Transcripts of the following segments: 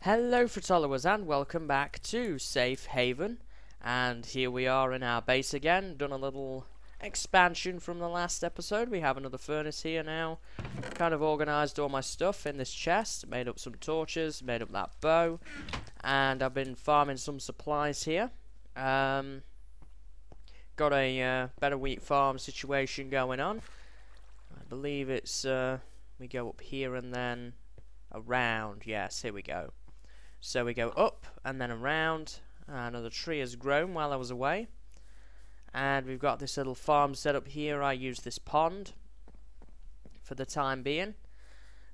Hello followers and welcome back to Safe Haven, and here we are in our base again. Done a little expansion from the last episode. We have another furnace here now. Kind of organised all my stuff in this chest, made up some torches, made up that bow, and I've been farming some supplies here. Got a better wheat farm situation going on. I believe it's we go up here and then around. Yes, here we go. So we go up and then around. Another tree has grown while I was away. And we've got this little farm set up here. I use this pond for the time being.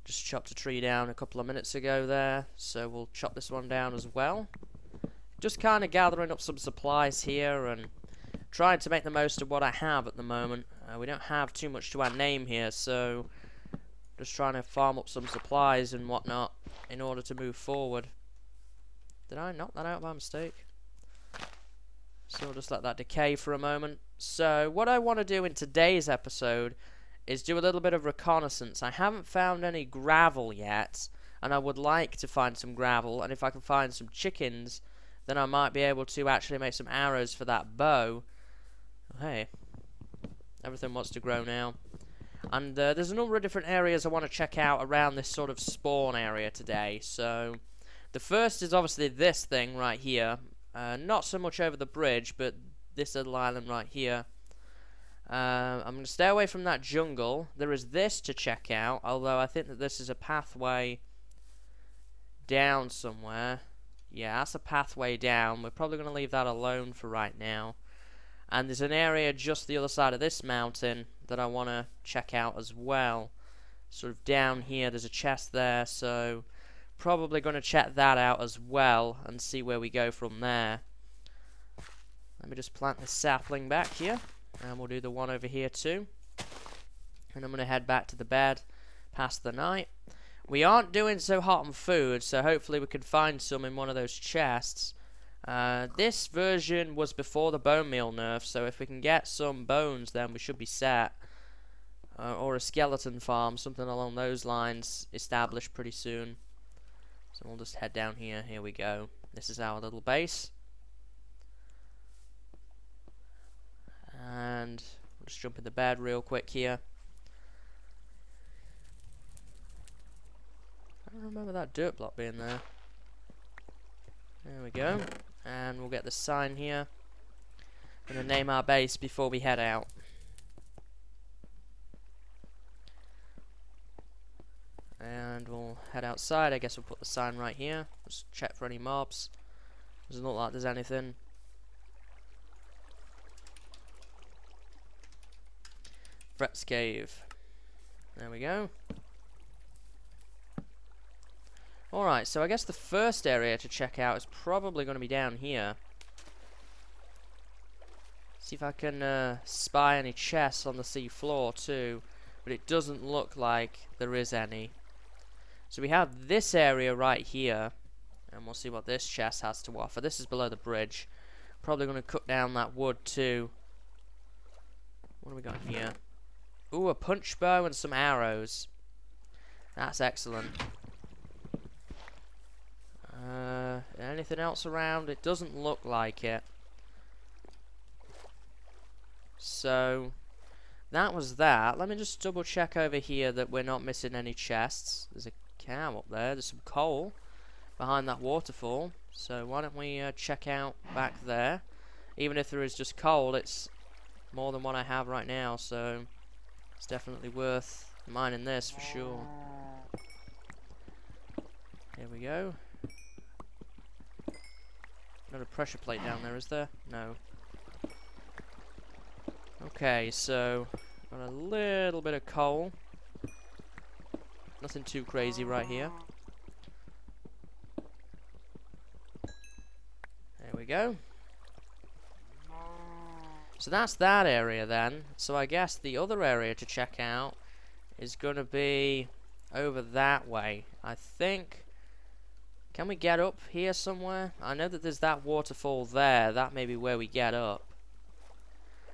Just chopped a tree down a couple of minutes ago there. So we'll chop this one down as well. Just kind of gathering up some supplies here and trying to make the most of what I have at the moment. We don't have too much to our name here, so just trying to farm up some supplies and whatnot in order to move forward. Did I knock that out by mistake? So we'll just let that decay for a moment. So what I want to do in today's episode is do a little bit of reconnaissance. I haven't found any gravel yet, and I would like to find some gravel, and if I can find some chickens, then I might be able to actually make some arrows for that bow. Oh, hey, everything wants to grow now. And there's a number of different areas I want to check out around this sort of spawn area today. So the first is obviously this thing right here. Not so much over the bridge, but this little island right here. I'm going to stay away from that jungle. There is this to check out, although I think that this is a pathway down somewhere. Yeah, that's a pathway down. We're probably going to leave that alone for right now. And there's an area just the other side of this mountain that I want to check out as well. Sort of down here, there's a chest there, so probably going to check that out as well and see where we go from there. Let me just plant this sapling back here, and we'll do the one over here too. And I'm going to head back to the bed, pass the night. We aren't doing so hot on food, so hopefully we can find some in one of those chests. This version was before the bone meal nerf, so if we can get some bones, then we should be set. Or a skeleton farm, something along those lines, established pretty soon. So we'll just head down here. Here we go. This is our little base. And we'll just jump in the bed real quick here. I don't remember that dirt block being there. There we go. And we'll get the sign here. I'm going to name our base before we head out. And we'll head outside. I guess we'll put the sign right here. Just check for any mobs. Doesn't look like there's anything. Fret's cave. There we go. Alright, so I guess the first area to check out is probably going to be down here. See if I can spy any chests on the sea floor too. But it doesn't look like there is any. So we have this area right here, and we'll see what this chest has to offer. This is below the bridge. Probably going to cut down that wood too. What do we got here? Ooh, a punch bow and some arrows. That's excellent. Anything else around? It doesn't look like it. So that was that. Let me just double check over here that we're not missing any chests. There's a cow up there. There's some coal behind that waterfall. So why don't we check out back there. Even if there is just coal, it's more than what I have right now. So it's definitely worth mining this for sure. Here we go. Not a pressure plate down there, is there? No. Okay, so got a little bit of coal. Nothing too crazy right here. There we go. So that's that area then. So I guess the other area to check out is going to be over that way. I think. Can we get up here somewhere? I know that there's that waterfall there. That may be where we get up.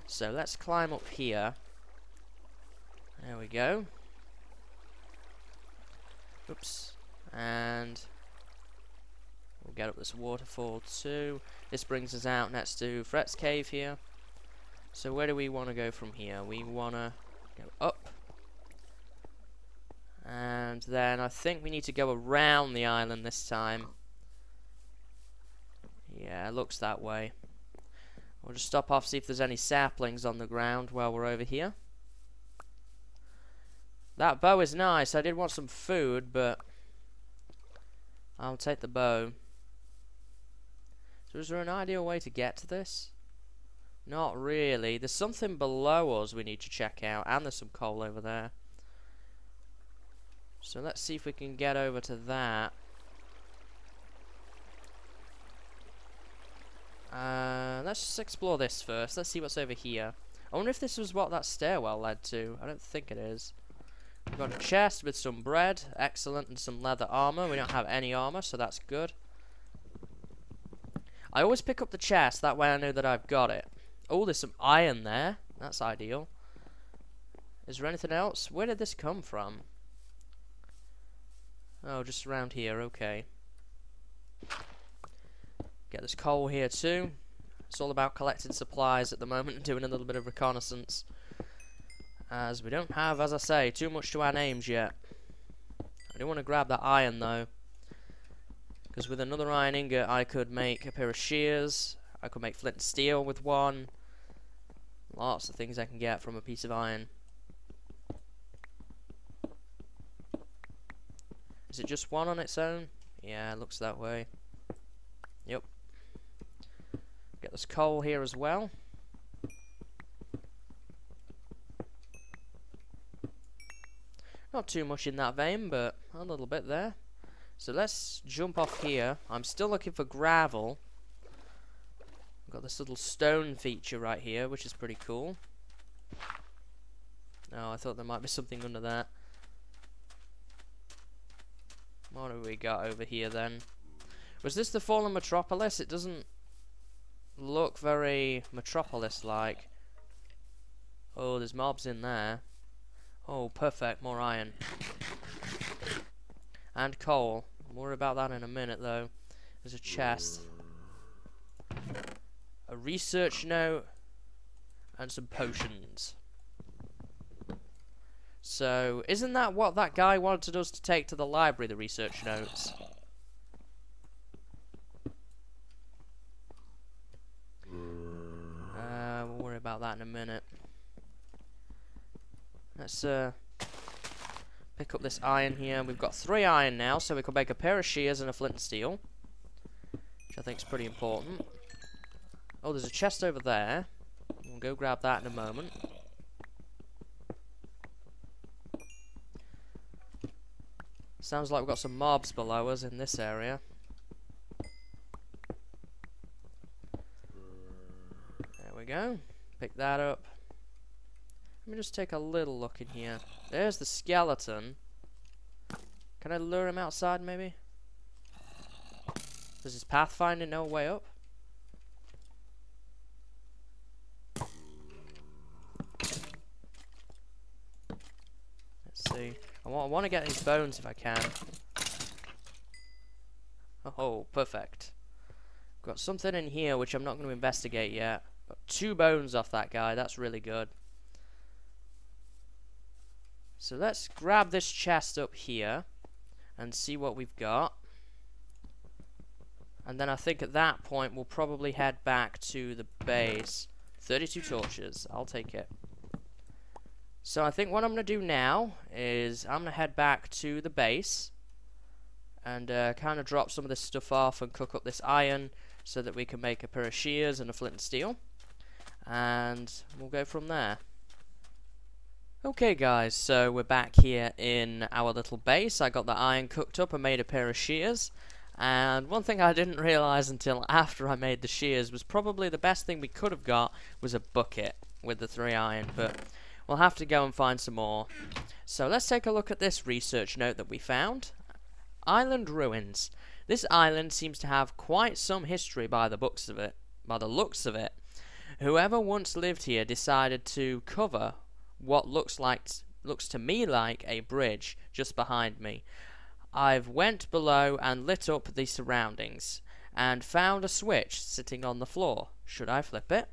So let's climb up here. There we go. Oops. And We'll get up this waterfall too. This brings us out next to Fret's cave here. So where do we want to go from here? We want to go up. And then I think we need to go around the island this time. Yeah, it looks that way. We'll just stop off, see if there's any saplings on the ground while we're over here. That bow is nice. I did want some food, but I'll take the bow. So is there an ideal way to get to this? Not really. There's something below us we need to check out, and there's some coal over there. So let's see if we can get over to that. Let's just explore this first. Let's see what's over here. I wonder if this was what that stairwell led to. I don't think it is. We've got a chest with some bread. Excellent. And some leather armor. We don't have any armor, so that's good. I always pick up the chest. That way I know that I've got it. Oh, there's some iron there. That's ideal. Is there anything else? Where did this come from? Oh, just around here. Okay. Get this coal here too. It's all about collecting supplies at the moment and doing a little bit of reconnaissance. As we don't have, as I say, too much to our names yet. I do want to grab that iron though. Because with another iron ingot I could make a pair of shears. I could make flint and steel with one. Lots of things I can get from a piece of iron. Is it just one on its own? Yeah, it looks that way. Yep. Get this coal here as well. Not too much in that vein, but a little bit there. So let's jump off here. I'm still looking for gravel. I've got this little stone feature right here, which is pretty cool. Oh, I thought there might be something under that. What have we got over here then? Was this the fallen metropolis? It doesn't look very metropolis-like. Oh, there's mobs in there. Oh, perfect. More iron. And coal. More about that in a minute, though. There's a chest. A research note. And some potions. So, isn't that what that guy wanted us to take to the library, the research notes? We'll worry about that in a minute. Let's pick up this iron here. We've got 3 iron now, so we can make a pair of shears and a flint and steel, which I think is pretty important. Oh, there's a chest over there. We'll go grab that in a moment. Sounds like we've got some mobs below us in this area. There we go. Pick that up. Let me just take a little look in here. There's the skeleton. Can I lure him outside, maybe? Does his pathfinder know a way up? Let's see. I want to get his bones if I can. Oh, perfect. Got something in here which I'm not going to investigate yet. Got 2 bones off that guy. That's really good. So let's grab this chest up here and see what we've got. And then I think at that point we'll probably head back to the base. 32 torches. I'll take it. So I think what I'm going to do now is I'm going to head back to the base and kind of drop some of this stuff off and cook up this iron so that we can make a pair of shears and a flint and steel. And we'll go from there. Okay guys, so we're back here in our little base. I got the iron cooked up and made a pair of shears. And one thing I didn't realise until after I made the shears was probably the best thing we could have got was a bucket with the 3 iron. But we'll have to go and find some more. So let's take a look at this research note that we found. Island ruins. This island seems to have quite some history by the looks of it. Whoever once lived here decided to cover what looks to me like a bridge just behind me. I've went below and lit up the surroundings and found a switch sitting on the floor. Should I flip it?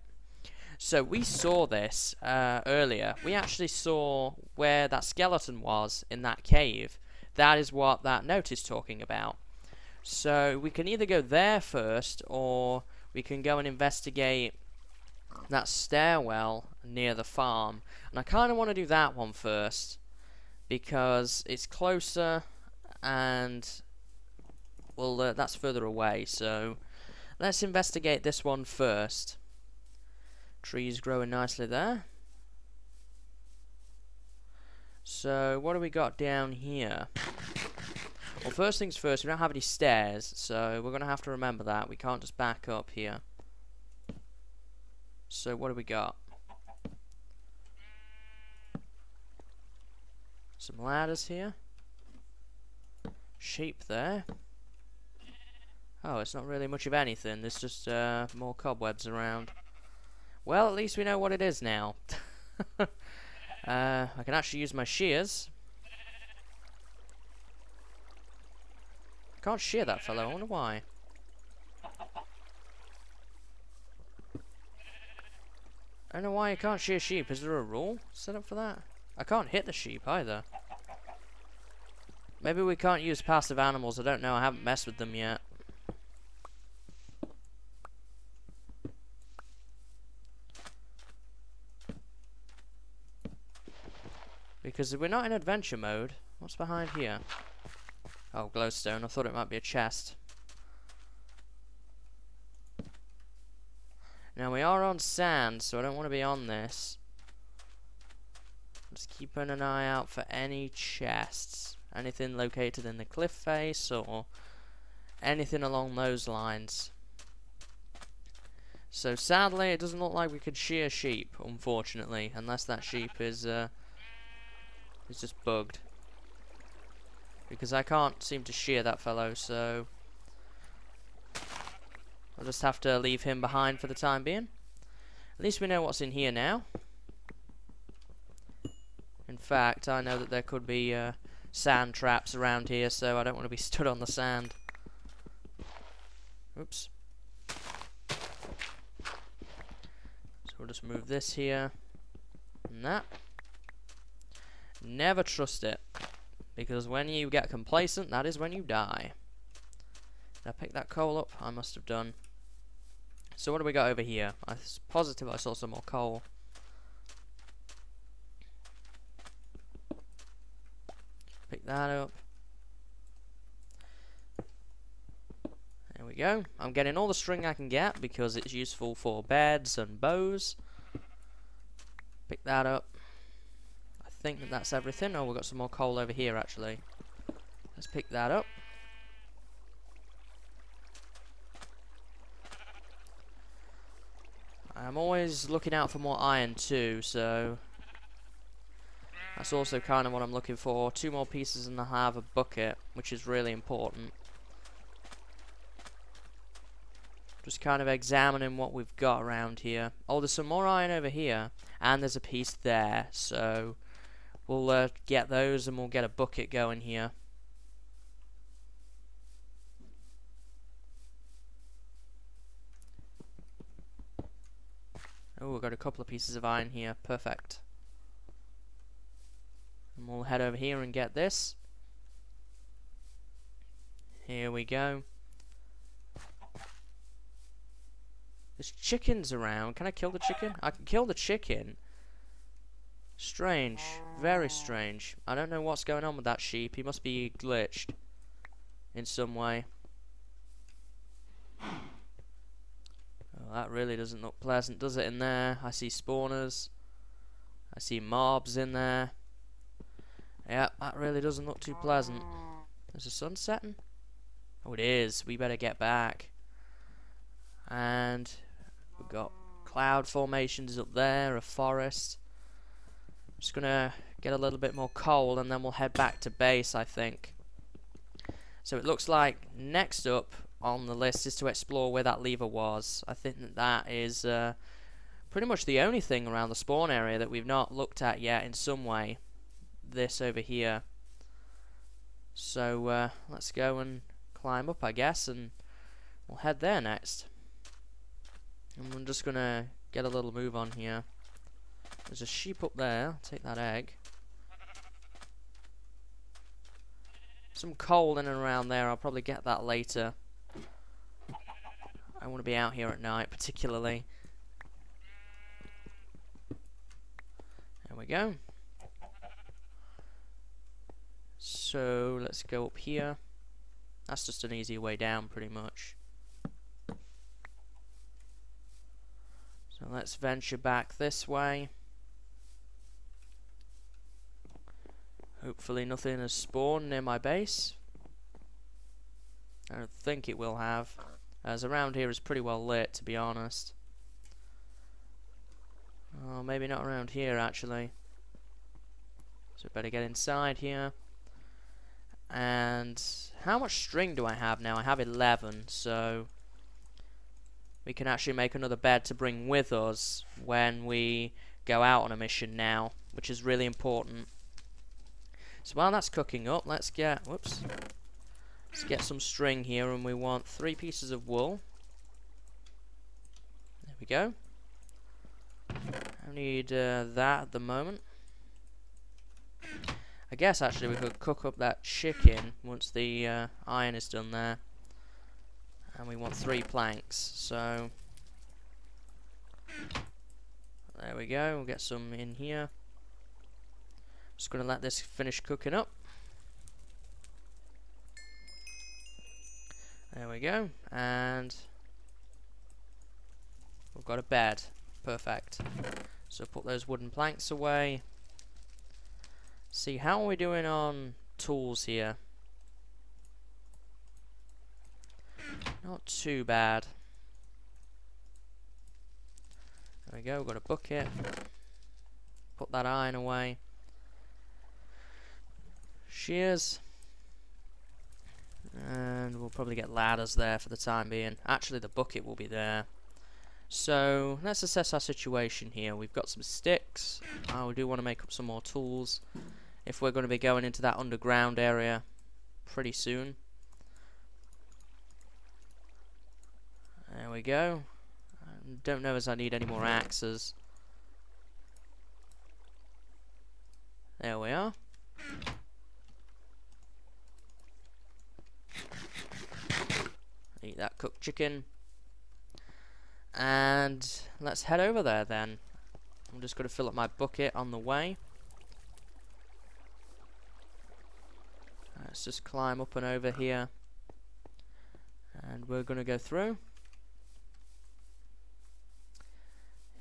So we saw this earlier. We actually saw where that skeleton was in that cave. That is what that note is talking about. So we can either go there first, or we can go and investigate that stairwell near the farm. And I kind of want to do that one first, because it's closer, and well, that's further away. So let's investigate this one first. Trees growing nicely there. So what do we got down here? Well, first things first, we don't have any stairs, so we're going to have to remember that. We can't just back up here. So what do we got? Some ladders here. Sheep there. Oh, it's not really much of anything. There's just more cobwebs around. Well, at least we know what it is now. I can actually use my shears. I can't shear that fellow. I wonder why. I don't know why you can't shear sheep. Is there a rule set up for that? I can't hit the sheep either. Maybe we can't use passive animals. I don't know. I haven't messed with them yet. Because we're not in adventure mode. What's behind here? Oh, glowstone. I thought it might be a chest. Now we are on sand, so I don't want to be on this. Just keeping an eye out for any chests. Anything located in the cliff face or anything along those lines. So sadly, it doesn't look like we could shear sheep, unfortunately, unless that sheep is just bugged. Because I can't seem to shear that fellow, so I'll just have to leave him behind for the time being. At least we know what's in here now. In fact, I know that there could be sand traps around here, so I don't want to be stood on the sand. Oops. So we'll just move this here and that. Never trust it, because when you get complacent, that is when you die. Did I pick that coal up? I must have done. So what do we got over here? I'm positive I saw some more coal. Pick that up. There we go. I'm getting all the string I can get because it's useful for beds and bows. Pick that up. I think that that's everything. Oh, we've got some more coal over here actually. Let's pick that up. I'm always looking out for more iron too, so that's also kind of what I'm looking for. 2 more pieces and I have a bucket, which is really important. Just kind of examining what we've got around here. Oh, there's some more iron over here, and there's a piece there, so we'll get those and we'll get a bucket going here. Oh, we've got a couple of pieces of iron here. Perfect. And we'll head over here and get this. Here we go. There's chickens around. Can I kill the chicken? I can kill the chicken. Strange. Very strange. I don't know what's going on with that sheep. He must be glitched in some way. Oh, that really doesn't look pleasant, does it, in there? I see spawners. I see mobs in there. Yeah, that really doesn't look too pleasant. Is the sun setting? Oh, it is. We better get back. And we've got cloud formations up there, a forest. Just gonna get a little bit more coal and then we'll head back to base, I think. So it looks like next up on the list is to explore where that lever was. I think that that is pretty much the only thing around the spawn area that we've not looked at yet in some way. This over here. So let's go and climb up, I guess, and we'll head there next. And I'm just gonna get a little move on here. There's a sheep up there. I'll take that egg. Some coal in and around there. I'll probably get that later. I want to be out here at night, particularly. There we go. So let's go up here. That's just an easy way down, pretty much. So let's venture back this way. Hopefully nothing has spawned near my base. I don't think it will have, as around here is pretty well lit, to be honest. Oh, maybe not around here, actually. So better get inside here. And how much string do I have now? I have 11, so we can actually make another bed to bring with us when we go out on a mission now, which is really important. So while that's cooking up, let's get some string here, and we want 3 pieces of wool. There we go. I need that at the moment. I guess actually we could cook up that chicken once the iron is done there. And we want 3 planks, so there we go. We'll get some in here. Just gonna let this finish cooking up. There we go, and we've got a bed. Perfect. So put those wooden planks away. See, how are we doing on tools here? Not too bad. There we go, we've got a bucket. Put that iron away. Shears. And we'll probably get ladders there for the time being. Actually, the bucket will be there. So, let's assess our situation here. We've got some sticks. I do want to make up some more tools if we're going to be going into that underground area pretty soon. There we go. I don't know as I need any more axes. There we are. Eat that cooked chicken. And let's head over there then. I'm just going to fill up my bucket on the way. Let's just climb up and over here. And we're going to go through.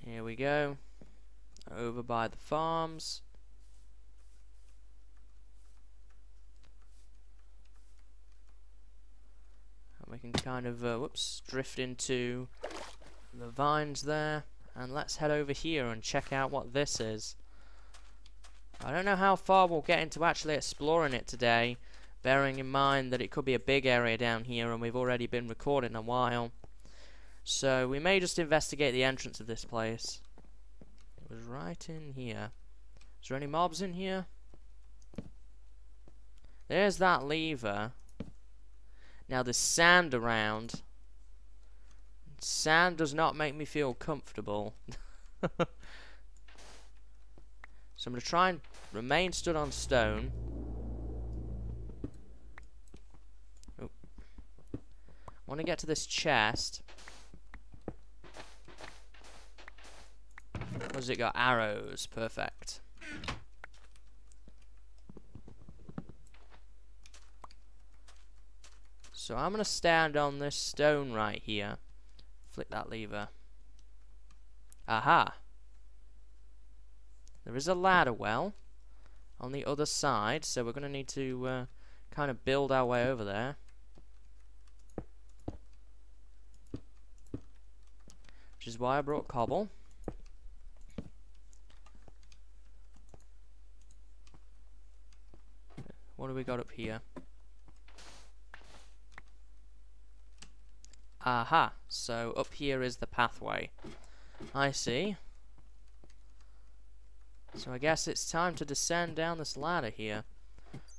Here we go. Over by the farms. And we can kind of, drift into the vines there. And let's head over here and check out what this is. I don't know how far we'll get into actually exploring it today, bearing in mind that it could be a big area down here and we've already been recording a while. So we may just investigate the entrance of this place. It was right in here. Is there any mobs in here? There's that lever. Now there's sand around. Sand does not make me feel comfortable. So I'm going to try and remain stood on stone. Oh. I want to get to this chest. What's it got? Arrows. Perfect. So I'm going to stand on this stone right here. Flick that lever. Aha! There is a ladder well on the other side, so we're going to need to kind of build our way over there. Which is why I brought cobble. What do we got up here? Aha, so up here is the pathway. I see. So I guess it's time to descend down this ladder here.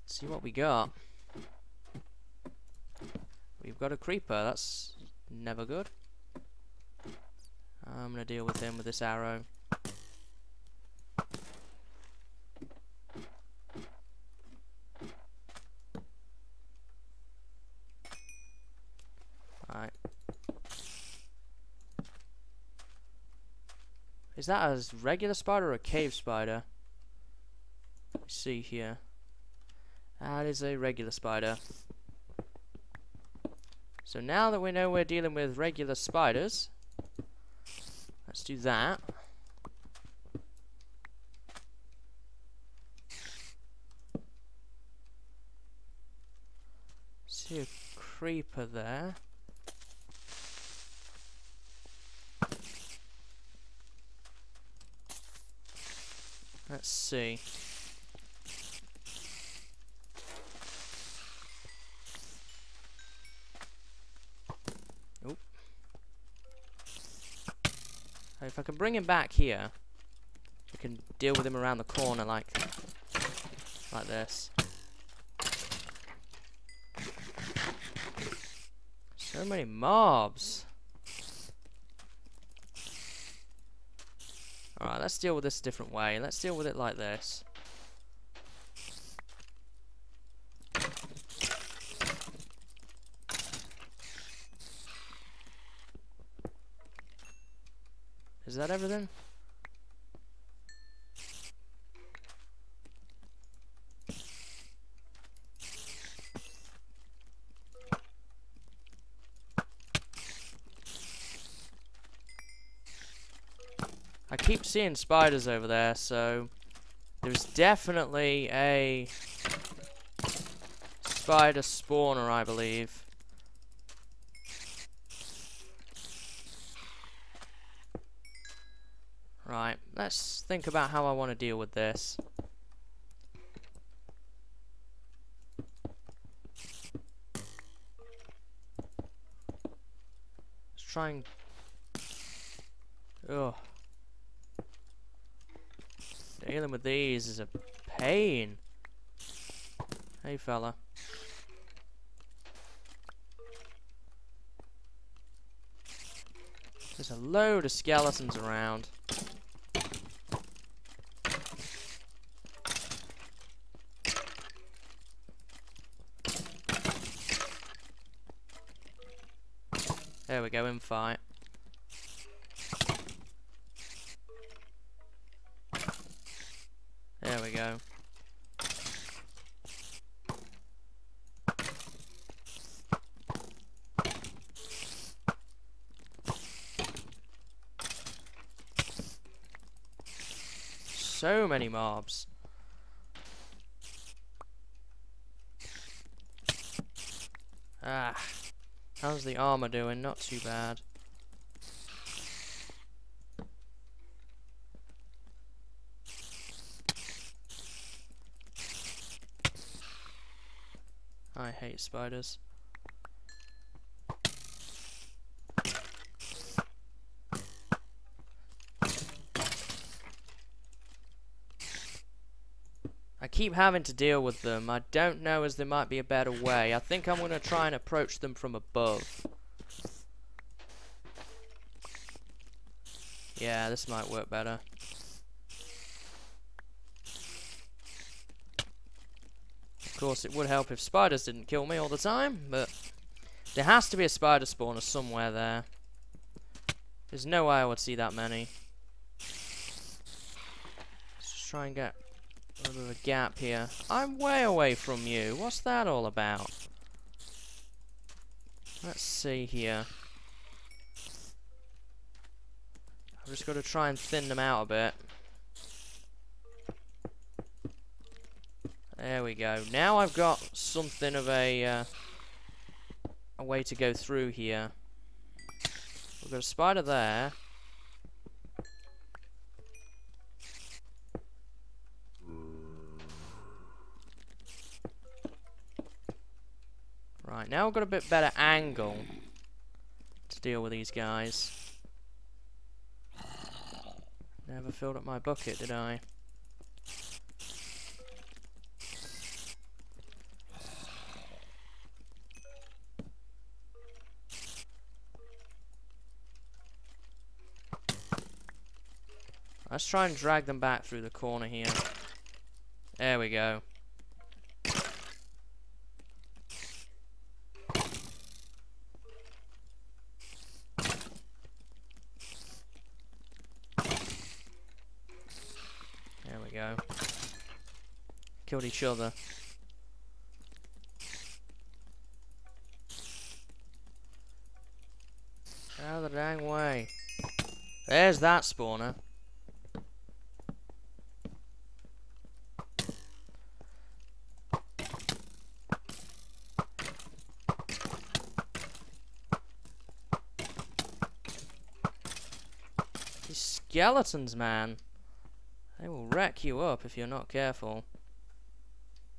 See what we got. we've got a creeper. That's never good. I'm gonna deal with him with this arrow. Right. Is that a regular spider or a cave spider? Let's see here. That is a regular spider. So now that we know we're dealing with regular spiders, let's do that. See a creeper there. Let's see. Oop. If I can bring him back here, we can deal with him around the corner like this. So many mobs. Alright, let's deal with this a different way. Let's deal with it like this. Is that everything? I keep seeing spiders over there, so there's definitely a spider spawner, I believe. Right, let's think about how I want to deal with this. Let's try and... Ugh. Dealing with these is a pain. Hey, fella. There's a load of skeletons around. There we go, in fight. There we go. So many mobs. Ah. How's the armor doing? Not too bad. I hate spiders. I keep having to deal with them. I don't know as there might be a better way. I think I'm going to try and approach them from above. Yeah, this might work better. Of course, it would help if spiders didn't kill me all the time, but there has to be a spider spawner somewhere there. There's no way I would see that many. Let's just try and get a little bit of a gap here. I'm way away from you. What's that all about? Let's see here. I've just got to try and thin them out a bit. There we go. Now I've got something of a way to go through here. We've got a spider there. Right, now we've got a bit better angle to deal with these guys. Never filled up my bucket, did I? Let's try and drag them back through the corner here. There we go. There we go. Killed each other. Out of the dang way. There's that spawner. These skeletons, man. They will wreck you up if you're not careful.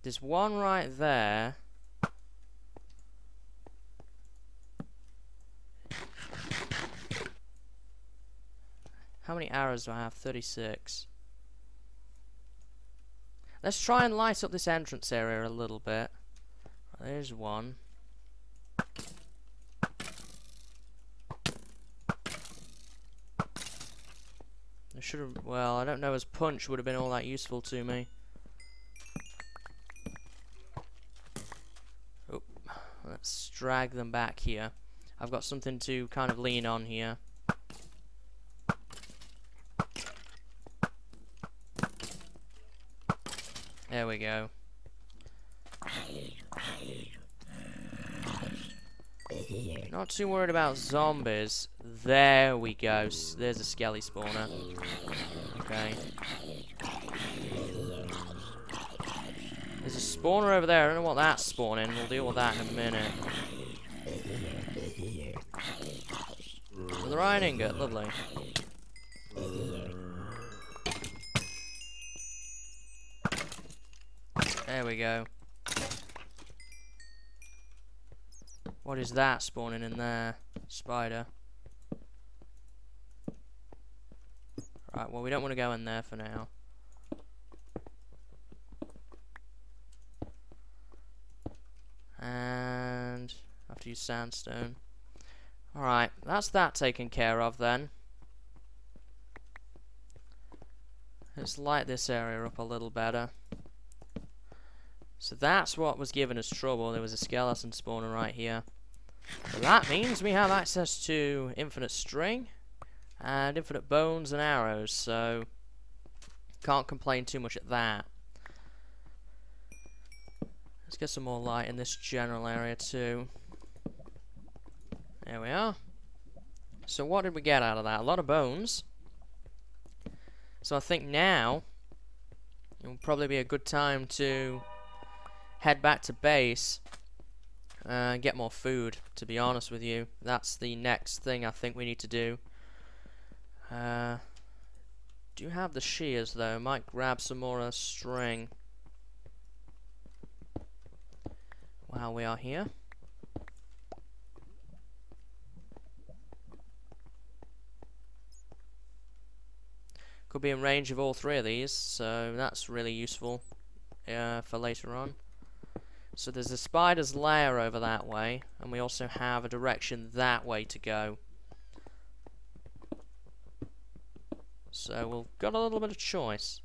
There's one right there. How many arrows do I have? 36. Let's try and light up this entrance area a little bit. There's one. I should have. Well, I don't know. His punch would have been all that useful to me. Oh, let's drag them back here. I've got something to kind of lean on here. There we go. Not too worried about zombies. There we go. There's a skelly spawner. Okay. There's a spawner over there. I don't know what that's spawning. We'll deal with that in a minute. Another iron ingot. Lovely. There we go. What is that spawning in there? Spider. Right, well, we don't want to go in there for now. And I have to use sandstone. Alright, that's that taken care of then. Let's light this area up a little better. So that's what was giving us trouble. There was a skeleton spawner right here. So that means we have access to infinite string and infinite bones and arrows, so can't complain too much at that. Let's get some more light in this general area too. There we are. So what did we get out of that? A lot of bones. So I think now it will probably be a good time to head back to base and get more food, to be honest with you. That's the next thing I think we need to do. Do you have the shears though? Might grab some more string while we are here. Could be in range of all three of these, so that's really useful for later on. So there's a spider's lair over that way, and we also have a direction that way to go. So we've got a little bit of choice.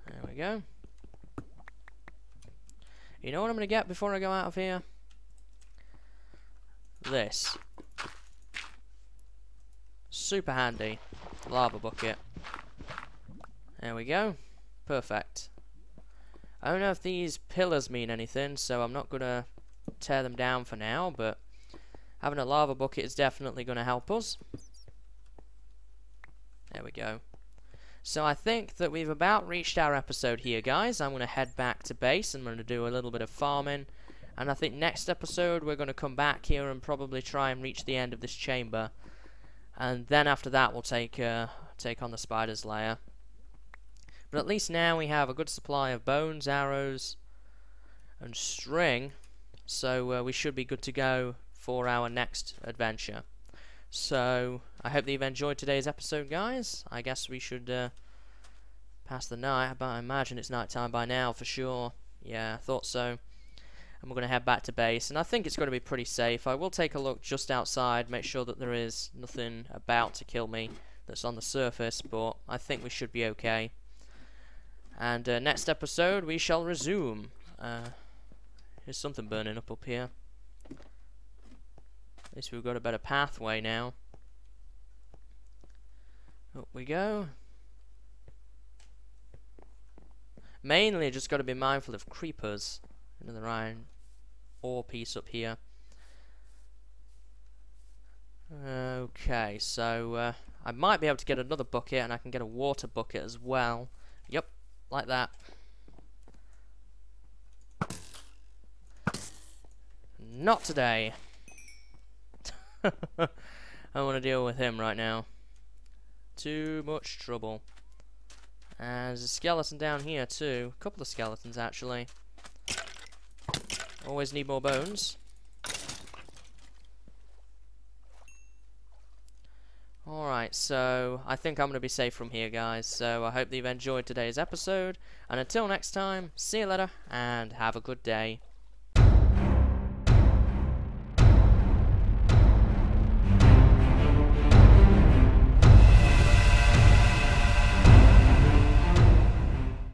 There we go. You know what I'm going to get before I go out of here? This. Super handy. Lava bucket. There we go. Perfect. I don't know if these pillars mean anything, so I'm not going to tear them down for now, but having a lava bucket is definitely going to help us. There we go. So I think that we've about reached our episode here, guys. I'm going to head back to base and I'm going to do a little bit of farming. And I think next episode we're going to come back here and probably try and reach the end of this chamber. And then after that we'll take on the spider's lair. But at least now we have a good supply of bones, arrows, and string. So we should be good to go for our next adventure. So I hope that you've enjoyed today's episode, guys. I guess we should pass the night, but I imagine it's night time by now for sure. Yeah, I thought so. and we're going to head back to base, and I think it's going to be pretty safe. I will take a look just outside, make sure that there is nothing about to kill me that's on the surface, but I think we should be okay. And next episode we shall resume. There's something burning up here. At least we've got a better pathway now. Up we go. Mainly just got to be mindful of creepers. Another iron ore piece up here. Okay, so I might be able to get another bucket, and I can get a water bucket as well. Yep, like that. Not today. I don't want to deal with him right now. Too much trouble. And there's a skeleton down here too. A couple of skeletons actually. Always need more bones. Alright, so I think I'm going to be safe from here, guys. So I hope that you've enjoyed today's episode. And until next time, see you later and have a good day.